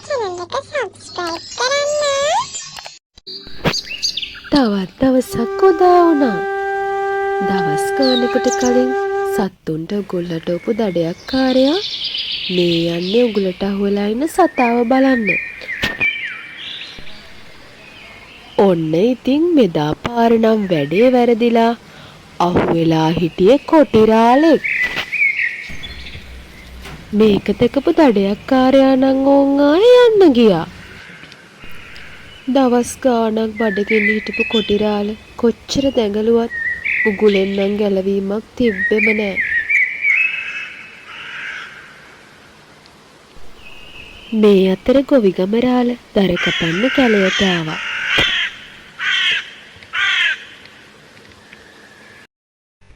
channel එක subscribe කරන්න. තවත් දවසක් උදා වුණා. දවස් ගානකට කලින් සත්තුන්ට උගුලට උපු දඩයක්කාරයා මේ යන්නේ උගුලට අහුවෙලා ඉන්න සතාව බලන්න. ඔන්න ඉතින් මෙදා පාර නම් වැඩේ වැරදිලා අහුවෙලා හිටියේ කොටිරාලෙක්. මේක දැකපු දඩයක්කාරයා නම් ඕන් ආයේ යන්න ගියා. දවස් ගාණක් බඩගින්න හිටපු කොටිරාල කොච්චර දැඟලුවත් උගුලෙන් නම් ගැලවීමක් තිබ්බෙම නෑ. මේ අතර ගොවිගමරාල දර කපන්න කැලයට ආවා.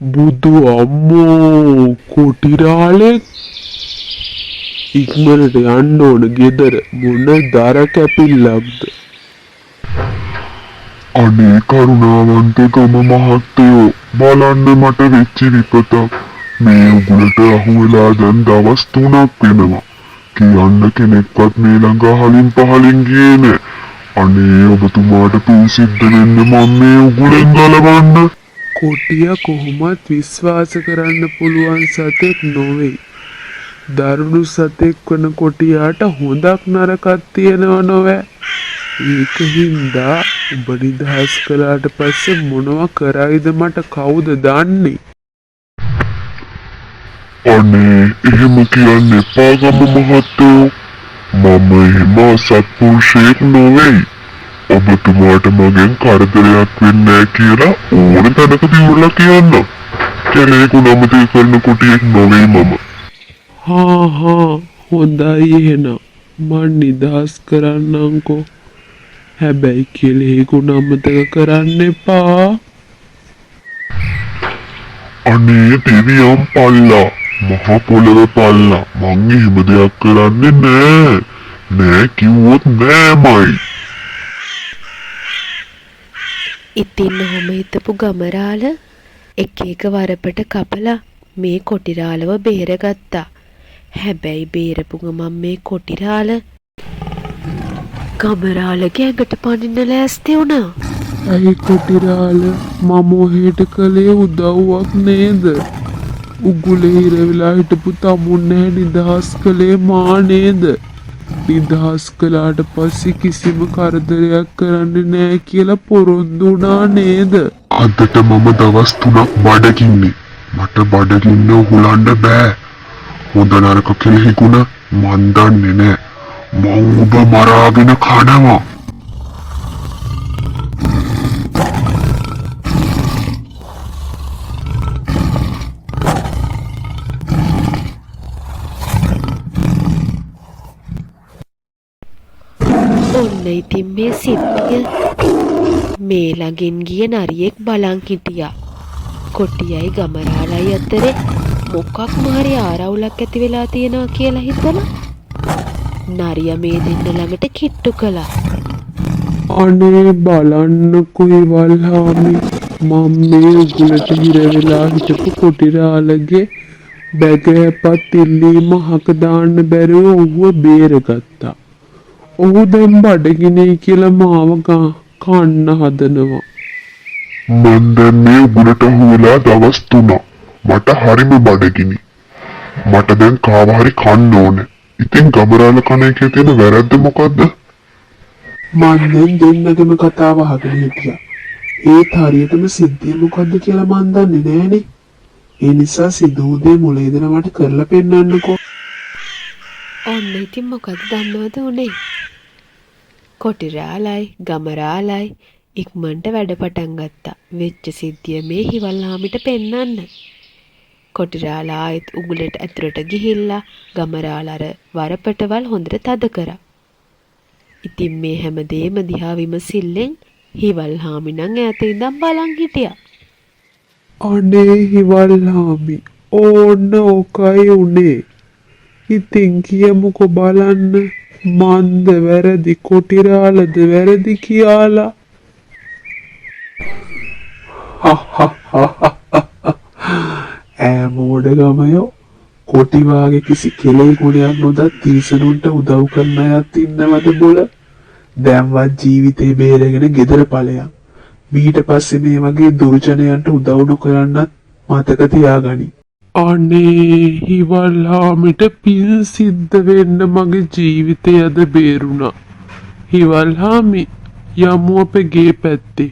බුදු අම්මෝ කොටිරාලෙක් ඉක්මනට යන්න ඕන ගෙදර මොන දර කැපිල්ලක්ද. අනේ කරුණාවන්ත ගම මහත්තයෝ බලන්න මට වෙච්ච විපතක්. මේ උගුලට අහුවෙලා දැන් දවස් 3ක් වෙනවා. කියන්න කෙනෙක්වත් මේ ළඟ අහලින් පහලින් ගියේ නෑ. අනේ ඔබතුමාට පින් සිද්ධ වෙන්න මම මේ උගුලෙන් ගලවන්න. කොටියා කොහොමත් විශ්වාස කරන්න පුළුවන් සතෙක් නොවේ. දරුණු සතෙක් වන කොටියාට හොඳක් නරකක් තියෙනව නොවැ. ඒක හින්දා උඹ නිදහස් කළාට පස්සේ මොනවා කරයිද මට කවුද දන්නේ? අනේ එහෙම කියන්න එපා ගම මහත්තයෝ. මම එහෙම සත්පුරුෂයෙක් නොවෙයි. ඔබතුමාට මගෙන් කරදරයක් වෙන්නේ නැහැ කියලා ඕන තැනකදී උරලා කියන්න. කෙනෙකු නමතේ කරන කොටියෙක් නොවේ මම. හා හොඳයි එහෙනම් මං නිදහස් කරන්නම්කෝ. හැබැයි කෙලෙහිකුණ අමතක කරන්න එපා. අනේ දෙවියන් පල්ලා මහ පොළව පල්ලා මං එහෙම දෙයක් කරන්නේ නෑ. නෑ කිව්වොත් නෑමයි. ඉතින් ඔහොම හිතපු ගමරාල එක එක වරපට කපලා මේ කොටිරාලව බේරගත්තා. හැබැයි බේරපු ගමන් මේ කොටිරාල ගමරාලගේ ඇඟට පනින්න ලෑස්ති වුණා. ඇයි කොටිරාල මම ඔහෙට කළේ උදව්වක් නේද? උගුලේ හිර වෙලා හිටපු තමුන් නැහැ නිදහස් කළේ මා නේද? නිදහස් කළාට පස්සේ කිසිම කරදරයක් කරන්නේ නැහැ කියලා පොරොන්දු වුණා නේද? අදට මම දවස් 3ක් බඩගින්නේ. මට බඩගින්න උහුලන්න බෑ. හොඳ නරක කෙලෙහිගුණ මන් දන්නේ නෑ. මං ඔබ මරාගෙන කනවා. ඔන්න ඉතින් මේ සිද්ධිය මේ ළඟින් ගිය නරියෙක් බලන් හිටියා. කොටියයි ගමරාලයි අතරේ මොකක්ම හරි ආරවුලක් ඇති වෙලා තියෙනවා කියලා හිතලා නරියා මේ දෙන්න ළඟට කිට්ටු කළා. අනේ බලන්නකෝ වල්හාමි මම මේ උගුලට හිර වෙලා හිටපු කොටිරාලගේ බැගෑපත් ඉල්ලීම හක දාන්න බැරුව ඔහුව බේරගත්තා. ඔහු දැන් බඩගිනේ කියලා මාව කන්න හදනවා. මන් දැන් මේ උගුලට අහුවෙලා දවස් 3ක්. මට හරිම බඩගිනි. මට දැන් කාව හරි කන්න ඕනේ. ඉතින් ගමරාල කන එකේ තියෙන වැරද්ද මොකද්ද? මන් දැන් දෙන්නගම කතාව අහගෙන හිටියා. ඒත් හරියටම සිද්ධිය මොකද්ද කියලා මන් දන්නේ නෑනේ. ඒ නිසා සිද්ධ උදේ මුල ඉඳලා මට කරලා පෙන්නන්නකෝ. ඔන්න ඉතින් මොකද දන්නවද උනේ? කොටිරාලයි ගමරාලයි ඉක්මනට වැඩ පටන් ගත්තා. වෙච්ච සිද්ධිය මේ හිවල්හාමිට පෙන්නන්න. කොටිරාලා ආයෙත් උගුලට ඇතුළට ගිහිල්ලා ගමරාල අර වරපටවල් හොඳට තද කරා. ඉතින් මේ හැමදේම දිහා විමසිල්ලෙන් හිවල්හාමි නම් ඈත ඉඳන් බලන් හිටියා. අනේ හිවල්හාමි ඕන්න ඔකයි උනේ. ඉතින් කියමුකෝ බලන්න මන්ද වැරදි කොටිරාලද වැරදි කියලා. ඈ මෝඩ ගමයෝ කොටි වාගේ කිසි කෙලෙයි ගුණයක් නොදත් තිරිසනුන්ට උදව් කරන අයත් ඉන්නවද බොල? දැන්වත් ජීවිතේ බේරගෙන ගෙදර ඵලයක්. ඊට පස්සේ මේ වගේ දුර්ජනයන්ට උදව් නොකරන්නත් මතක තියාගනි. අනේ හිවල්හාමිට පින් සිද්ධ වෙන්න මගේ ජීවිතය අද බේරුණා. හිවල්හාමි යමු අපේ ගේ පැත්තේ.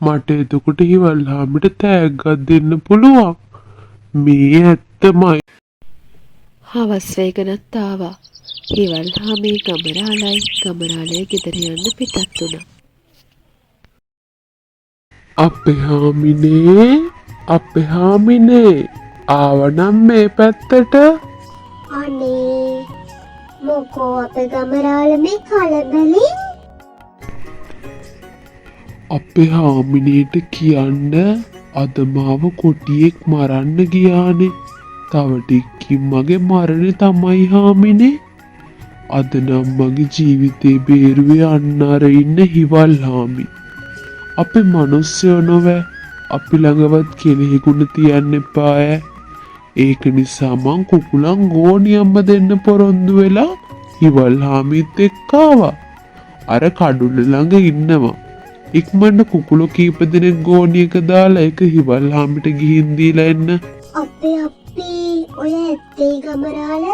මට එතකොට හිවල්හාමිට තෑග්ගක් දෙන්න පුළුවන්. මේ ඇත්තමයි. හවස් වේගනත් ආවා. හිවල්හාමි ගමරාලයි ගෙදර යන්න පිටත් වුණා. අපේ හාමිනේ ආවනම් මේ පැත්තට. අනේ මොකෝ අපේ ගමරාල මේ කලබලෙන් අපේ හාමිනේට කියන්න අද මාව කොටියෙක් මරන්න ගියානේ. තව ටිකකින් මගේ මරණය තමයි හාමිනේ. අද නම් මගේ ජීවිතේ බේරුවේ අන්න අර ඉන්න හිවල්හාමි. අපි මිනිස්සුයෝ නොවැ. අපි ළඟවත් කෙනෙකුට තියන්න එපා. ඒක නිසා මං කුකුලන් ගෝණියම්ම දෙන්න පොරොන්දු වෙලා හිවල්හාමිත් එක්ක ආවා. අර කඩුල්ල ළඟ ඉන්නවා. ඉක්මනට කුකුලෝ කීප දෙනෙක් ගෝණියක දාලා ඒක හිවල්හාමිට ගිහින් දීලා එන්න. අපේ ඔය ඇත්තේ ගමරාල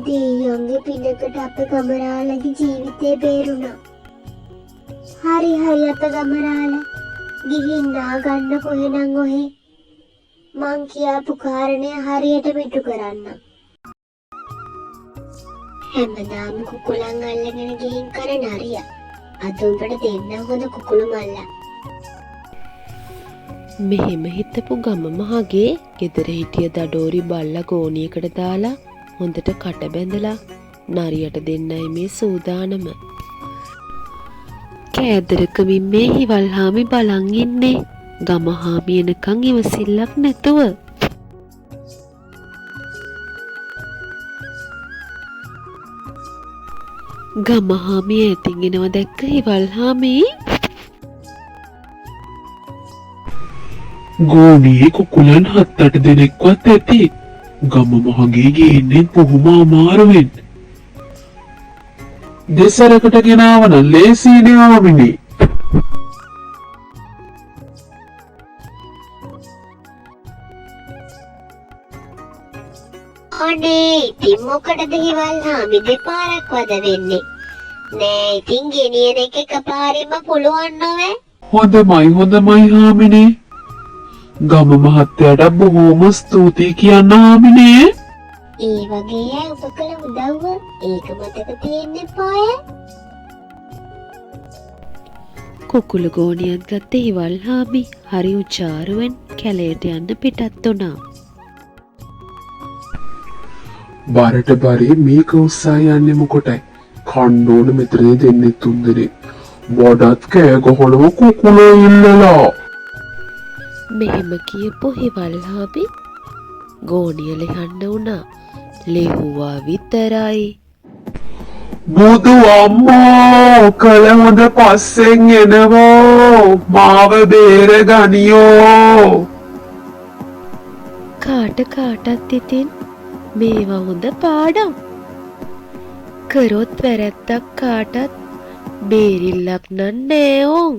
දෙයියන්ගේ පිනකට අපේ ගමරාලගේ ජීවිතේ බේරුණා. හරි අපේ ගමරාල ගිහින් නාගන්න කොහෙනම් ඔහෙ මං කියාපු කාරණය හරියට මිටු කරන්න. හැමදාම කුකුලන් අල්ලගෙන ගිහින් කරන හරිය. අද උඹට දෙන්න හොඳ කුකුළු මල්ලා. මෙහෙම හිතපු ගම මහගේ ගෙදර හිටිය දඩෝරි බල්ලා ගෝණියකට දාලා හොඳට කට බැඳලා නරියට දෙන්නයි මේ සූදානම. කෑදරකමින් මේ හිවල්හාමි බලන් ඉන්නේ. ගමහාමි එනකන් ඉවසිල්ලක් නැතුව. ගමහාමි ඇතින් එනව දැක්ක හිවල්හාමි ගෝණියේ කුකුලන් 7-8 දෙනෙක්වත් ඇති. ගම මහගේ ගිහින්නේ කොහොම අමාරුවෙන්. දෙසරකට ගෙනාවන ලේසියිනේ ආමිනේ. අනේ ඉතින් මොකටද හිවල්හාමි දෙපාරක් වද වෙන්නේ? නෑ ඉතින් ගෙනියන එක එකපාරින්ම පුළුවන් නොවේ. හොඳමයි හාමිනේ. ගම මහත්තයාට බොහෝම ස්තුතියි කියන්න හාමිනේ. ඒ වගේ අය උප කළ උදව්ව ඒක මතක තියෙන්න එපාය. කුකුළු ගෝණියත් ගත්ත හිවල්හාමි හරි උචාරුවෙන් කැලයට යන්න පිටත් වුණා. බරට බරේ මේක උස්සා යන්නේ මොකටයි? කන්න ඕන මෙතනදී දෙන්නේ 3 දෙනෙක්. වඩාත් කෑ ගහනවා කුකුලෝ ඉල්ලලා. මෙහෙම කියපු හිවල්හාමි ගෝණිය ලෙහන්න වුණා. ලෙහුවා විතරයි. බුදු අම්මෝ කල හොඳ පස්සෙන් එනවෝ මාව බේර ගනියෝ. කාටත් ඉතින් මේවා හොඳ පාඩම්. කරොත් වැරැද්දක් කාටත් බේරිල්ලක් නෑ ඕන්.